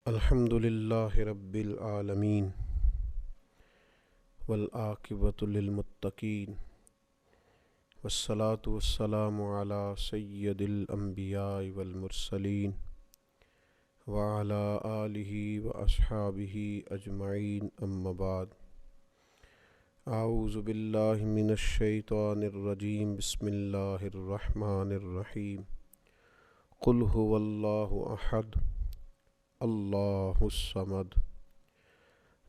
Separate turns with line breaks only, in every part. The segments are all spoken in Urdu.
الحمد للہ رب العالمین والعاقبۃ للمتقین والصلاة والسلام علی سید الانبیاء والمرسلین وعلی آلہ واصحابہ اجمعین اما بعد اعوذ باللہ من الشیطان الرجیم بسم اللہ الرحمن الرحیم قل هو اللہ احد اللہ الصمد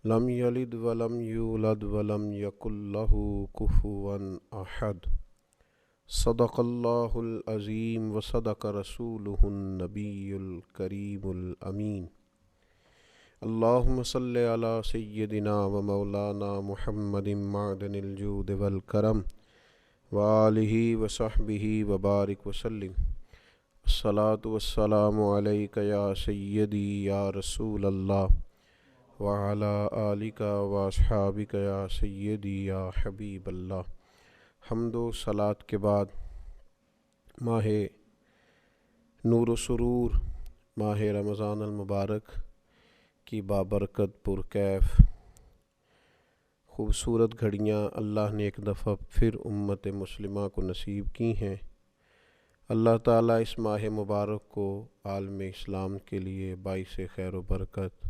لم یلد ولم یولد ولم یکن لہ کفوا احد صدق اللہ العظیم وصدق رسولہ النبی الکریم الامین اللہم صل علی سیدنا و مولانا محمد معدن الجود والکرم وآلہ وصحبہ وبارک وسلم الصلاۃ والسلام علیک یا سیدی یا رسول اللہ وعلی آلک واصحابک یا سیدی یا حبیب اللہ۔ حمد و صلاۃ کے بعد ماہ نور و سرور، ماہ رمضان المبارک کی بابرکت پرکیف خوبصورت گھڑیاں اللہ نے ایک دفعہ پھر امت مسلمہ کو نصیب کی ہیں۔ اللہ تعالیٰ اس ماہ مبارک کو عالم اسلام کے لیے باعث خیر و برکت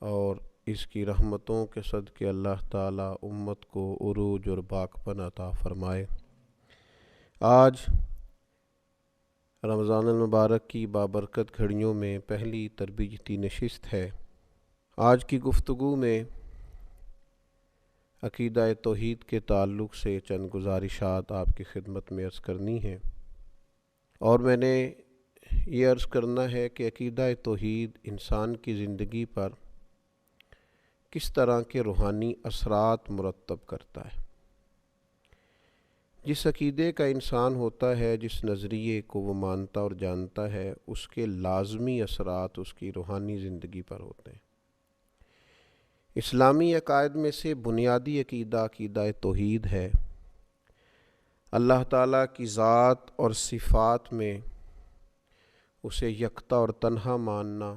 اور اس کی رحمتوں کے صدقے اللہ تعالیٰ امت کو عروج اور باقپن عطا فرمائے۔ آج رمضان المبارک کی بابرکت گھڑیوں میں پہلی تربیتی نشست ہے۔ آج کی گفتگو میں عقیدہ توحید کے تعلق سے چند گزارشات آپ کی خدمت میں عرض کرنی ہیں، اور میں نے یہ عرض کرنا ہے کہ عقیدہ توحید انسان کی زندگی پر کس طرح کے روحانی اثرات مرتب کرتا ہے۔ جس عقیدے کا انسان ہوتا ہے، جس نظریے کو وہ مانتا اور جانتا ہے، اس کے لازمی اثرات اس کی روحانی زندگی پر ہوتے ہیں۔ اسلامی عقائد میں سے بنیادی عقیدہ عقیدہ توحید ہے۔ اللہ تعالیٰ کی ذات اور صفات میں اسے یکتا اور تنہا ماننا،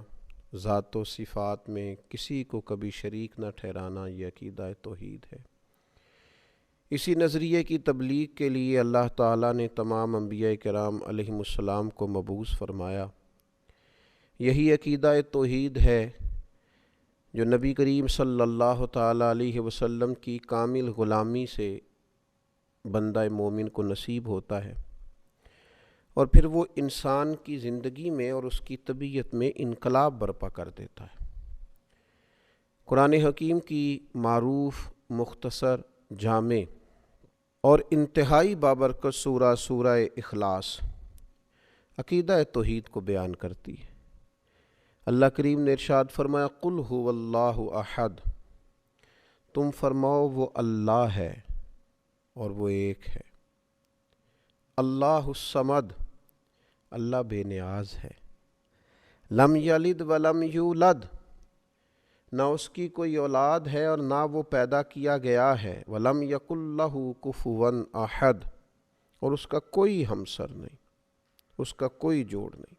ذات و صفات میں کسی کو کبھی شریک نہ ٹھہرانا، یہ عقیدہ توحید ہے۔ اسی نظریے کی تبلیغ کے لیے اللہ تعالیٰ نے تمام انبیاء کرام علیہم السلام کو مبعوث فرمایا۔ یہی عقیدہ توحید ہے جو نبی کریم صلی اللہ تعالیٰ علیہ وسلم کی کامل غلامی سے بندہ مومن کو نصیب ہوتا ہے، اور پھر وہ انسان کی زندگی میں اور اس کی طبیعت میں انقلاب برپا کر دیتا ہے۔ قرآن حکیم کی معروف، مختصر، جامع اور انتہائی بابرکت سورہ اخلاص عقیدہ توحید کو بیان کرتی ہے۔ اللہ کریم نے ارشاد فرمایا قل هو اللہ احد، تم فرماؤ وہ اللہ ہے اور وہ ایک ہے۔ اللہ الصمد، اللہ بے نیاز ہے۔ لم یلد ولم یولد، نہ اس کی کوئی اولاد ہے اور نہ وہ پیدا کیا گیا ہے۔ ولم یکن لہ کفوا احد، اور اس کا کوئی ہمسر نہیں، اس کا کوئی جوڑ نہیں۔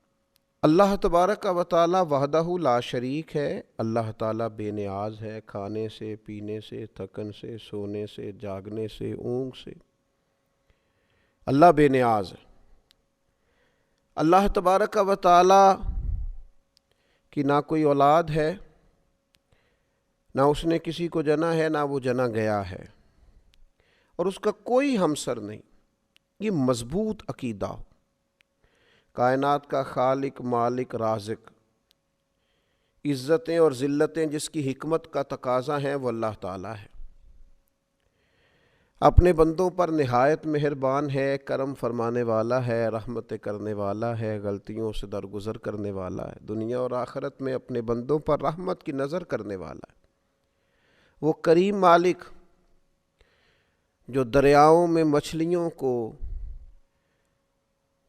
اللہ تبارک و تعالی وحدہ لا شریک ہے۔ اللہ تعالیٰ بے نیاز ہے، کھانے سے، پینے سے، تھکن سے، سونے سے، جاگنے سے، اونگ سے۔ اللہ بے نیاز ہے۔ اللہ تبارک و تعالی کی نہ کوئی اولاد ہے، نہ اس نے کسی کو جنا ہے، نہ وہ جنا گیا ہے، اور اس کا کوئی ہمسر نہیں۔ یہ مضبوط عقیدہ ہو۔ کائنات کا خالق، مالک، رازق، عزتیں اور ذلتیں جس کی حکمت کا تقاضا ہیں، وہ اللہ تعالیٰ ہے۔ اپنے بندوں پر نہایت مہربان ہے، کرم فرمانے والا ہے، رحمت کرنے والا ہے، غلطیوں سے درگزر کرنے والا ہے، دنیا اور آخرت میں اپنے بندوں پر رحمت کی نظر کرنے والا ہے۔ وہ کریم مالک جو دریاؤں میں مچھلیوں کو،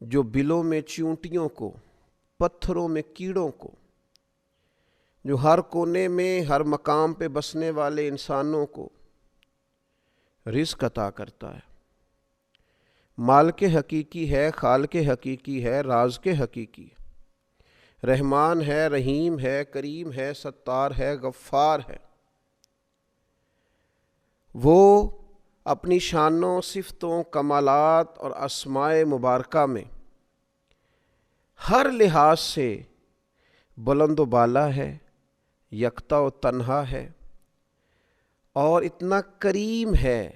جو بلوں میں چیونٹیوں کو، پتھروں میں کیڑوں کو، جو ہر کونے میں ہر مقام پہ بسنے والے انسانوں کو رزق عطا کرتا ہے، مالک حقیقی ہے، خالق حقیقی ہے، رازق حقیقی ہے۔ رحمان ہے، رحیم ہے، کریم ہے، ستار ہے، غفار ہے۔ وہ اپنی شانوں، صفتوں، کمالات اور اسماء مبارکہ میں ہر لحاظ سے بلند و بالا ہے، یکتا و تنہا ہے، اور اتنا کریم ہے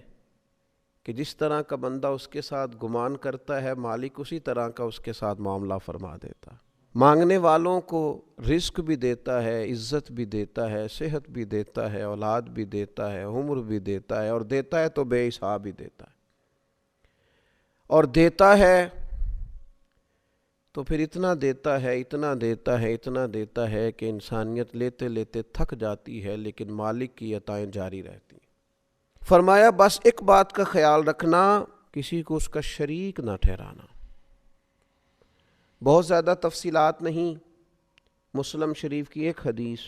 کہ جس طرح کا بندہ اس کے ساتھ گمان کرتا ہے، مالک اسی طرح کا اس کے ساتھ معاملہ فرما دیتا ہے۔ مانگنے والوں کو رزق بھی دیتا ہے، عزت بھی دیتا ہے، صحت بھی دیتا ہے، اولاد بھی دیتا ہے، عمر بھی دیتا ہے، اور دیتا ہے تو بے حساب ہی دیتا ہے۔ اور دیتا ہے تو پھر اتنا دیتا ہے، اتنا دیتا ہے، اتنا دیتا ہے کہ انسانیت لیتے لیتے تھک جاتی ہے، لیکن مالک کی عطائیں جاری رہتی ہیں۔ فرمایا بس ایک بات کا خیال رکھنا، کسی کو اس کا شریک نہ ٹھہرانا۔ بہت زیادہ تفصیلات نہیں، مسلم شریف کی ایک حدیث،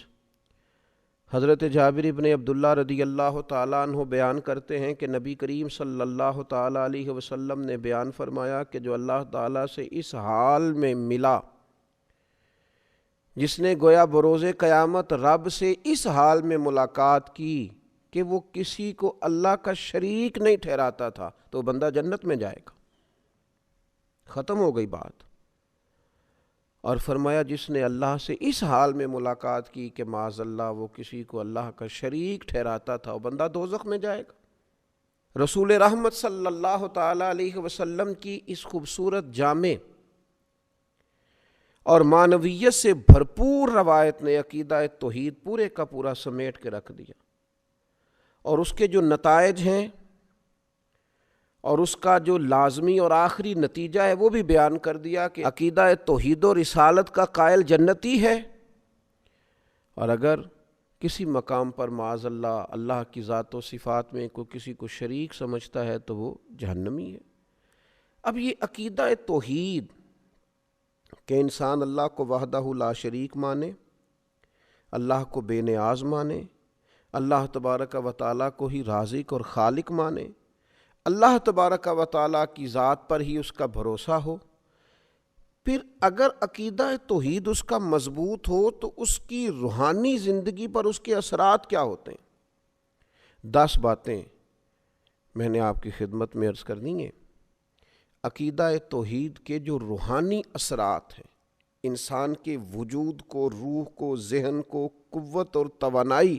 حضرت جابر ابن عبداللہ رضی اللہ تعالیٰ عنہ بیان کرتے ہیں کہ نبی کریم صلی اللہ تعالیٰ علیہ وسلم نے بیان فرمایا کہ جو اللہ تعالیٰ سے اس حال میں ملا، جس نے گویا بروز قیامت رب سے اس حال میں ملاقات کی کہ وہ کسی کو اللہ کا شریک نہیں ٹھہراتا تھا، تو بندہ جنت میں جائے گا۔ ختم ہو گئی بات۔ اور فرمایا جس نے اللہ سے اس حال میں ملاقات کی کہ معاذ اللہ وہ کسی کو اللہ کا شریک ٹھہراتا تھا، وہ بندہ دوزخ میں جائے گا۔ رسول رحمت صلی اللہ تعالیٰ علیہ وسلم کی اس خوبصورت جامع اور معنویت سے بھرپور روایت نے عقیدہ توحید پورے کا پورا سمیٹ کے رکھ دیا، اور اس کے جو نتائج ہیں اور اس کا جو لازمی اور آخری نتیجہ ہے وہ بھی بیان کر دیا کہ عقیدہ توحید و رسالت کا قائل جنتی ہے، اور اگر کسی مقام پر معاذ اللہ اللہ کی ذات و صفات میں کوئی کسی کو شریک سمجھتا ہے تو وہ جہنمی ہے۔ اب یہ عقیدہ توحید کہ انسان اللہ کو وحدہ لا شریک مانے، اللہ کو بے نیاز مانے، اللہ تبارک و تعالیٰ کو ہی رازق اور خالق مانے، اللہ تبارک و تعالیٰ کی ذات پر ہی اس کا بھروسہ ہو، پھر اگر عقیدہ توحید اس کا مضبوط ہو تو اس کی روحانی زندگی پر اس کے اثرات کیا ہوتے ہیں۔ 10 باتیں میں نے آپ کی خدمت میں عرض کرنی ہیں۔ عقیدہ توحید کے جو روحانی اثرات ہیں، انسان کے وجود کو، روح کو، ذہن کو قوت اور توانائی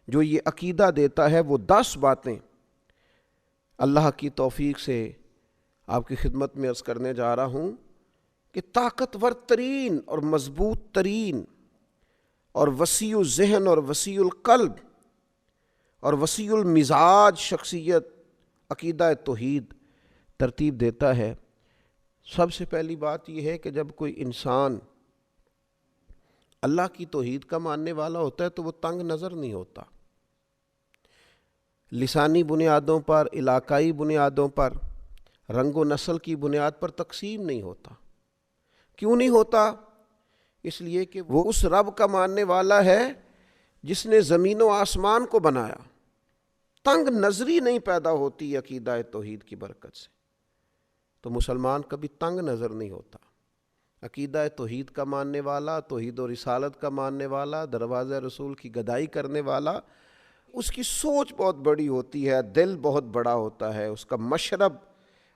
جو یہ عقیدہ دیتا ہے، وہ 10 باتیں اللہ کی توفیق سے آپ کی خدمت میں عرض کرنے جا رہا ہوں کہ طاقتور ترین اور مضبوط ترین اور وسیع الذہن اور وسیع القلب اور وسیع المزاج شخصیت عقیدہ توحید ترتیب دیتا ہے۔ سب سے پہلی بات یہ ہے کہ جب کوئی انسان اللہ کی توحید کا ماننے والا ہوتا ہے تو وہ تنگ نظر نہیں ہوتا، لسانی بنیادوں پر، علاقائی بنیادوں پر، رنگ و نسل کی بنیاد پر تقسیم نہیں ہوتا۔ کیوں نہیں ہوتا؟ اس لیے کہ وہ اس رب کا ماننے والا ہے جس نے زمین و آسمان کو بنایا۔ تنگ نظری نہیں پیدا ہوتی عقیدہ توحید کی برکت سے، تو مسلمان کبھی تنگ نظر نہیں ہوتا۔ عقیدہ توحید کا ماننے والا، توحید و رسالت کا ماننے والا، دروازہ رسول کی گدائی کرنے والا، اس کی سوچ بہت بڑی ہوتی ہے، دل بہت بڑا ہوتا ہے، اس کا مشرب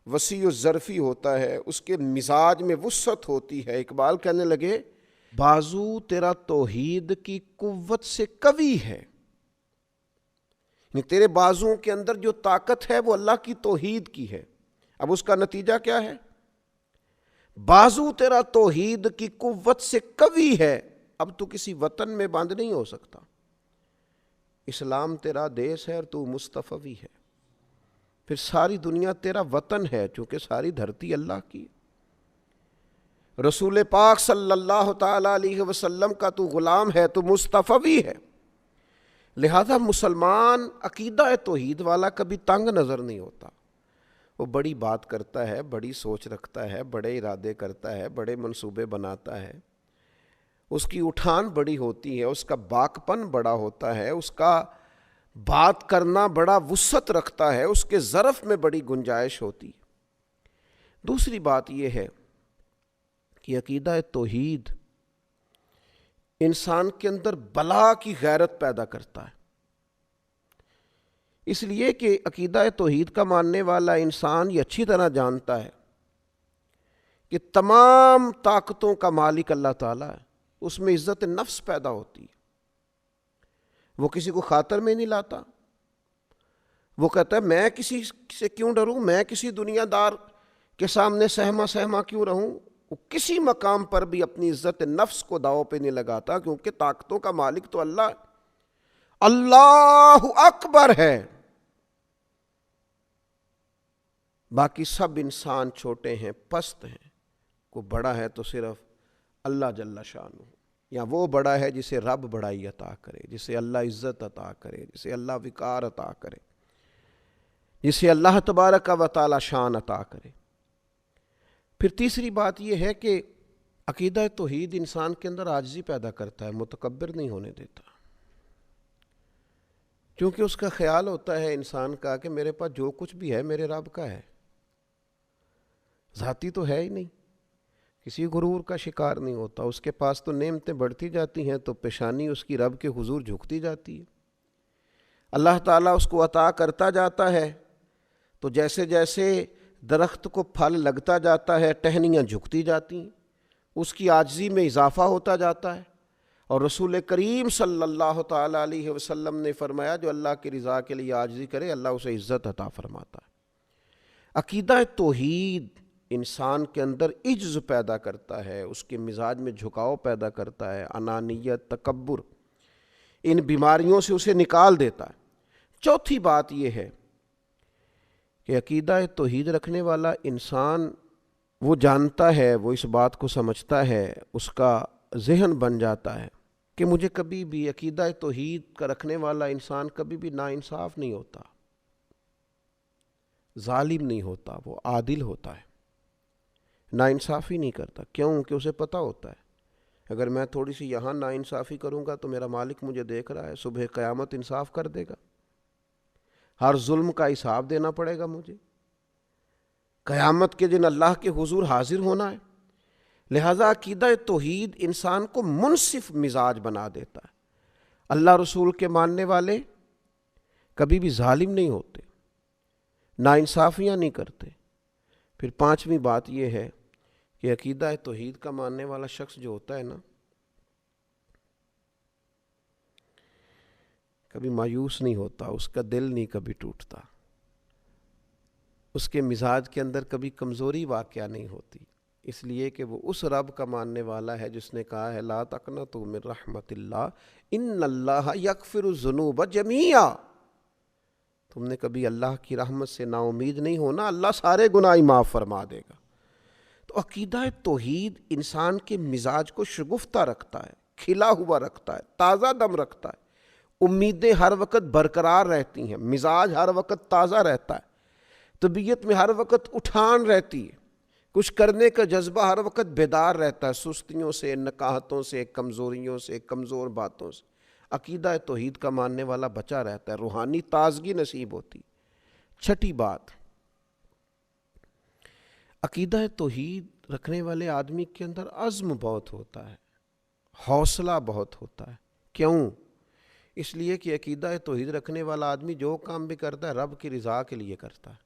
وسیع و ظرفی ہوتا ہے، اس کے مزاج میں وسعت ہوتی ہے۔ اقبال کہنے لگے بازو تیرا توحید کی قوت سے قوی ہے، یعنی تیرے بازوؤں کے اندر جو طاقت ہے وہ اللہ کی توحید کی ہے۔ اب اس کا نتیجہ کیا ہے؟ بازو تیرا توحید کی قوت سے قوی ہے، اب تو کسی وطن میں بند نہیں ہو سکتا۔ اسلام تیرا دیس ہے اور تو مصطفی ہے، پھر ساری دنیا تیرا وطن ہے چونکہ ساری دھرتی اللہ کی۔ رسول پاک صلی اللہ تعالیٰ علیہ وسلم کا تو غلام ہے، تو مصطفی ہے، لہذا مسلمان عقیدہ توحید والا کبھی تنگ نظر نہیں ہوتا۔ وہ بڑی بات کرتا ہے، بڑی سوچ رکھتا ہے، بڑے ارادے کرتا ہے، بڑے منصوبے بناتا ہے، اس کی اٹھان بڑی ہوتی ہے، اس کا باکپن بڑا ہوتا ہے، اس کا بات کرنا بڑا وسعت رکھتا ہے، اس کے ظرف میں بڑی گنجائش ہوتی ہے۔ دوسری بات یہ ہے کہ عقیدہ توحید انسان کے اندر بلا کی غیرت پیدا کرتا ہے، اس لیے کہ عقیدہ توحید کا ماننے والا انسان یہ اچھی طرح جانتا ہے کہ تمام طاقتوں کا مالک اللہ تعالیٰ ہے، اس میں عزت نفس پیدا ہوتی ہے، وہ کسی کو خاطر میں نہیں لاتا، وہ کہتا ہے میں کسی سے کیوں ڈروں، میں کسی دنیا دار کے سامنے سہما کیوں رہوں، وہ کسی مقام پر بھی اپنی عزت نفس کو داؤ پہ نہیں لگاتا، کیونکہ طاقتوں کا مالک تو اللہ ہے، اللہ اکبر ہے۔ باقی سب انسان چھوٹے ہیں، پست ہیں، کو بڑا ہے تو صرف اللہ جل شانہ، یا وہ بڑا ہے جسے رب بڑائی عطا کرے، جسے اللہ عزت عطا کرے، جسے اللہ وقار عطا کرے، جسے اللہ تبارک و تعالی شان عطا کرے۔ پھر تیسری بات یہ ہے کہ عقیدہ توحید انسان کے اندر عاجزی پیدا کرتا ہے، متکبر نہیں ہونے دیتا، کیونکہ اس کا خیال ہوتا ہے انسان کا کہ میرے پاس جو کچھ بھی ہے میرے رب کا ہے، ذاتی تو ہے ہی نہیں، کسی غرور کا شکار نہیں ہوتا، اس کے پاس تو نعمتیں بڑھتی جاتی ہیں تو پیشانی اس کی رب کے حضور جھکتی جاتی ہے، اللہ تعالیٰ اس کو عطا کرتا جاتا ہے تو جیسے جیسے درخت کو پھل لگتا جاتا ہے ٹہنیاں جھکتی جاتی ہیں، اس کی عاجزی میں اضافہ ہوتا جاتا ہے، اور رسول کریم صلی اللہ تعالیٰ علیہ وسلم نے فرمایا جو اللہ کی رضا کے لیے عاجزی کرے اللہ اسے عزت عطا فرماتا ہے۔ عقیدہ توحید انسان کے اندر عجز پیدا کرتا ہے، اس کے مزاج میں جھکاؤ پیدا کرتا ہے، انانیت، تکبر، ان بیماریوں سے اسے نکال دیتا ہے۔ چوتھی بات یہ ہے کہ عقیدہ توحید رکھنے والا انسان وہ جانتا ہے، وہ اس بات کو سمجھتا ہے، اس کا ذہن بن جاتا ہے کہ مجھے کبھی بھی عقیدہ توحید کا رکھنے والا انسان کبھی بھی ناانصاف نہیں ہوتا، ظالم نہیں ہوتا، وہ عادل ہوتا ہے، ناانصافی نہیں کرتا۔ کیوں؟ کہ اسے پتہ ہوتا ہے اگر میں تھوڑی سی یہاں ناانصافی کروں گا تو میرا مالک مجھے دیکھ رہا ہے، صبح قیامت انصاف کر دے گا، ہر ظلم کا حساب دینا پڑے گا مجھے، قیامت کے دن اللہ کے حضور حاضر ہونا ہے۔ لہذا عقیدہ توحید انسان کو منصف مزاج بنا دیتا ہے۔ اللہ رسول کے ماننے والے کبھی بھی ظالم نہیں ہوتے، ناانصافیاں نہیں کرتے۔ پھر پانچویں بات یہ ہے کہ عقیدہ توحید کا ماننے والا شخص جو ہوتا ہے نا، کبھی مایوس نہیں ہوتا، اس کا دل نہیں کبھی ٹوٹتا، اس کے مزاج کے اندر کبھی کمزوری واقعہ نہیں ہوتی، اس لیے کہ وہ اس رب کا ماننے والا ہے جس نے کہا ہے لا تقنطوا من رحمت اللہ ان اللہ یغفر الذنوب جمیعا۔ تم نے کبھی اللہ کی رحمت سے نا امید نہیں ہونا، اللہ سارے گناہ معاف فرما دے گا۔ تو عقیدہ توحید انسان کے مزاج کو شگفتہ رکھتا ہے، کھلا ہوا رکھتا ہے، تازہ دم رکھتا ہے، امیدیں ہر وقت برقرار رہتی ہیں، مزاج ہر وقت تازہ رہتا ہے، طبیعت میں ہر وقت اٹھان رہتی ہے، کچھ کرنے کا جذبہ ہر وقت بیدار رہتا ہے، سستیوں سے، نکاہتوں سے، کمزوریوں سے، کمزور باتوں سے۔ عقیدہ توحید کا ماننے والا بچا رہتا ہے، روحانی تازگی نصیب ہوتی۔ چھٹی بات، عقیدہ توحید رکھنے والے آدمی کے اندر عزم بہت ہوتا ہے، حوصلہ بہت ہوتا ہے۔ کیوں؟ اس لیے کہ عقیدہ توحید رکھنے والا آدمی جو کام بھی کرتا ہے رب کی رضا کے لیے کرتا ہے۔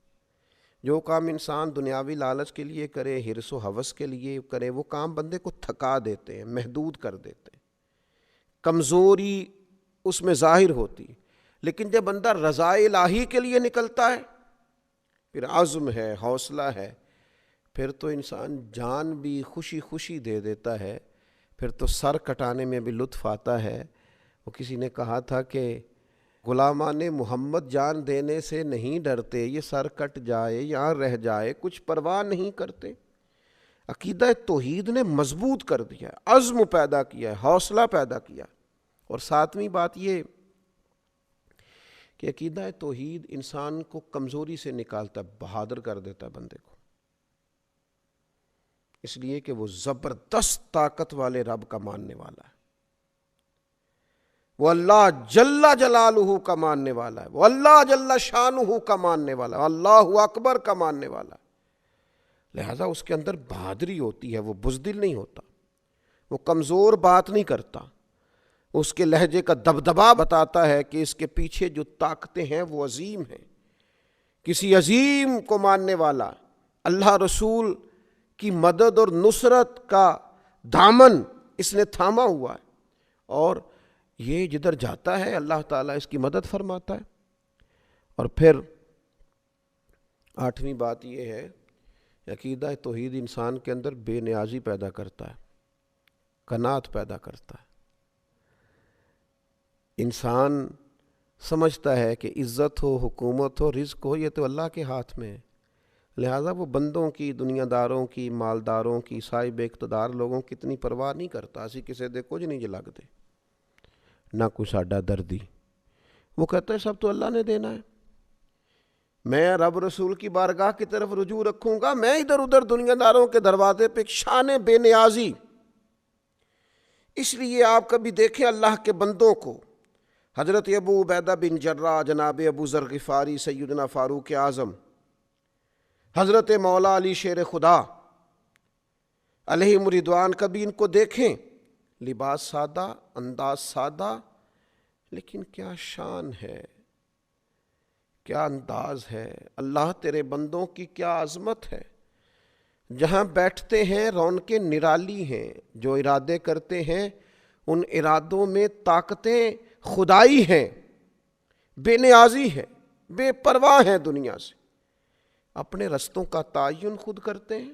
جو کام انسان دنیاوی لالچ کے لیے کرے، حرص و ہوس کے لیے کرے، وہ کام بندے کو تھکا دیتے ہیں، محدود کر دیتے ہیں، کمزوری اس میں ظاہر ہوتی۔ لیکن جب بندہ رضا الہی کے لیے نکلتا ہے، پھر عزم ہے، حوصلہ ہے، پھر تو انسان جان بھی خوشی خوشی دے دیتا ہے، پھر تو سر کٹانے میں بھی لطف آتا ہے۔ وہ کسی نے کہا تھا کہ غلامان محمد جان دینے سے نہیں ڈرتے، یہ سر کٹ جائے یا رہ جائے کچھ پرواہ نہیں کرتے۔ عقیدہ توحید نے مضبوط کر دیا ہے، عزم پیدا کیا ہے، حوصلہ پیدا کیا۔ اور ساتویں بات یہ کہ عقیدہ توحید انسان کو کمزوری سے نکالتا ہے، بہادر کر دیتا ہے بندے کو، اس لیے کہ وہ زبردست طاقت والے رب کا ماننے والا ہے، وہ اللہ جل جلالہ کا ماننے والا ہے، وہ اللہ جل شانہ کا ماننے والا ہے، اللہ اکبر کا ماننے والا ہے۔ لہذا اس کے اندر بہادری ہوتی ہے، وہ بزدل نہیں ہوتا، وہ کمزور بات نہیں کرتا، اس کے لہجے کا دبدبا بتاتا ہے کہ اس کے پیچھے جو طاقتیں ہیں وہ عظیم ہیں. کسی عظیم کو ماننے والا اللہ رسول کی مدد اور نصرت کا دامن اس نے تھاما ہوا ہے، اور یہ جدھر جاتا ہے اللہ تعالیٰ اس کی مدد فرماتا ہے. اور پھر 8ویں بات یہ ہے، عقیدہ توحید انسان کے اندر بے نیازی پیدا کرتا ہے، قناعت پیدا کرتا ہے. انسان سمجھتا ہے کہ عزت ہو، حکومت ہو، رزق ہو، یہ تو اللہ کے ہاتھ میں ہے، لہٰذا وہ بندوں کی، دنیا داروں کی، مالداروں کی، صاحب اقتدار لوگوں کی اتنی پرواہ نہیں کرتا. اسی کسی دے کچھ نہیں جلگ دے نہ کوئی ساڈا دردی. وہ کہتا ہے سب تو اللہ نے دینا ہے، میں رب رسول کی بارگاہ کی طرف رجوع رکھوں گا، میں ادھر ادھر دنیا داروں کے دروازے پہ. شان بے نیازی. اس لیے آپ کبھی دیکھیں اللہ کے بندوں کو، حضرت ابو عبیدہ بن جراح، جناب ابو ذر غفاری، سیدنا فاروق اعظم، حضرت مولا علی شیر خدا علیہم رضوان، کبھی ان کو دیکھیں، لباس سادہ، انداز سادہ، لیکن کیا شان ہے، کیا انداز ہے. اللہ تیرے بندوں کی کیا عظمت ہے. جہاں بیٹھتے ہیں رونقیں نرالی ہیں، جو ارادے کرتے ہیں ان ارادوں میں طاقتیں خدائی ہیں، بے نیازی ہے، بے پرواہ ہیں دنیا سے. اپنے رستوں کا تعین خود کرتے ہیں،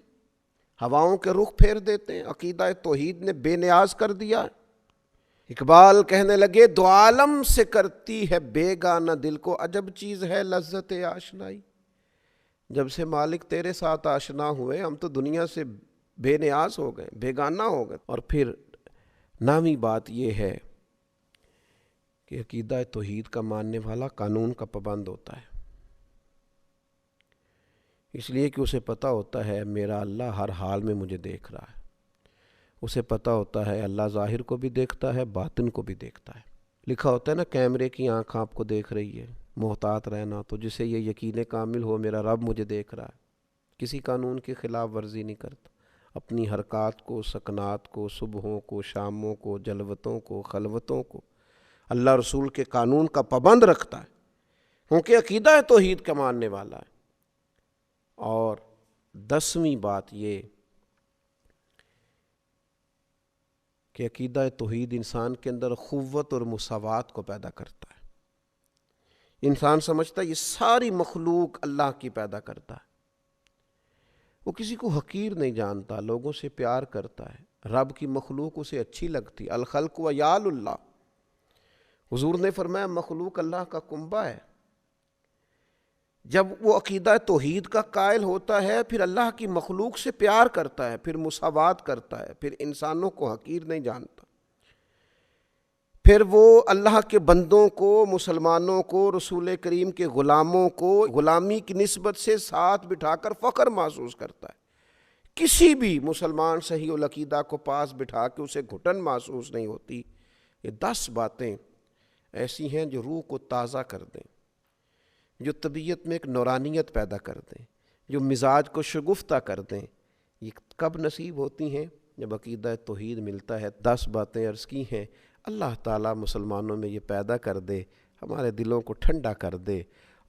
ہواؤں کے رخ پھیر دیتے ہیں. عقیدہ توحید نے بے نیاز کر دیا. اقبال کہنے لگے دو عالم سے کرتی ہے بیگانہ دل کو، عجب چیز ہے لذت آشنائی. جب سے مالک تیرے ساتھ آشنا ہوئے ہم تو دنیا سے بے نیاز ہو گئے، بیگانہ ہو گئے. اور پھر 9ویں بات یہ ہے کہ عقیدہ توحید کا ماننے والا قانون کا پابند ہوتا ہے، اس لیے کہ اسے پتہ ہوتا ہے میرا اللہ ہر حال میں مجھے دیکھ رہا ہے. اسے پتہ ہوتا ہے اللہ ظاہر کو بھی دیکھتا ہے، باطن کو بھی دیکھتا ہے. لکھا ہوتا ہے نا کیمرے کی آنکھ آپ کو دیکھ رہی ہے، محتاط رہنا. تو جسے یہ یقین کامل ہو میرا رب مجھے دیکھ رہا ہے، کسی قانون کی خلاف ورزی نہیں کرتا. اپنی حرکات کو، سکنات کو، صبحوں کو، شاموں کو، جلوتوں کو، خلوتوں کو اللہ رسول کے قانون کا پابند رکھتا ہے، کیونکہ عقیدہ توحید کا ماننے والا ہے. اور 10ویں بات یہ کہ عقیدہ توحید انسان کے اندر قوت اور مساوات کو پیدا کرتا ہے. انسان سمجھتا ہے یہ ساری مخلوق اللہ کی پیدا کرتا ہے، وہ کسی کو حقیر نہیں جانتا، لوگوں سے پیار کرتا ہے. رب کی مخلوق اسے اچھی لگتی. الخلق و یال اللہ، حضور نے فرمایا مخلوق اللہ کا کنبہ ہے. جب وہ عقیدہ توحید کا قائل ہوتا ہے پھر اللہ کی مخلوق سے پیار کرتا ہے، پھر مساوات کرتا ہے، پھر انسانوں کو حقیر نہیں جانتا. پھر وہ اللہ کے بندوں کو، مسلمانوں کو، رسول کریم کے غلاموں کو غلامی کی نسبت سے ساتھ بٹھا کر فخر محسوس کرتا ہے. کسی بھی مسلمان صحیح العقیدہ کو پاس بٹھا کے اسے گھٹن محسوس نہیں ہوتی. یہ 10 باتیں ایسی ہیں جو روح کو تازہ کر دیں، جو طبیعت میں ایک نورانیت پیدا کر دیں، جو مزاج کو شگفتہ کر دیں. یہ کب نصیب ہوتی ہیں؟ جب عقیدہ توحید ملتا ہے. 10 باتیں عرض کی ہیں. اللہ تعالیٰ مسلمانوں میں یہ پیدا کر دے، ہمارے دلوں کو ٹھنڈا کر دے.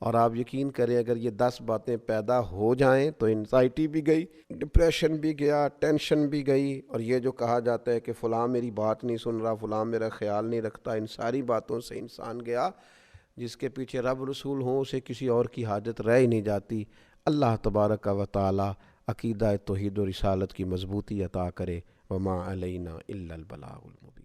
اور آپ یقین کریں اگر یہ 10 باتیں پیدا ہو جائیں تو انزائٹی بھی گئی، ڈپریشن بھی گیا، ٹینشن بھی گئی. اور یہ جو کہا جاتا ہے کہ فلاں میری بات نہیں سن رہا، فلاں میرا خیال نہیں رکھتا، ان ساری باتوں سے انسان گیا. جس کے پیچھے رب رسول ہوں اسے کسی اور کی حاجت رہ ہی نہیں جاتی. اللہ تبارک و تعالی عقیدہ توحید و رسالت کی مضبوطی عطا کرے. وما علینا الا البلاغ المبین.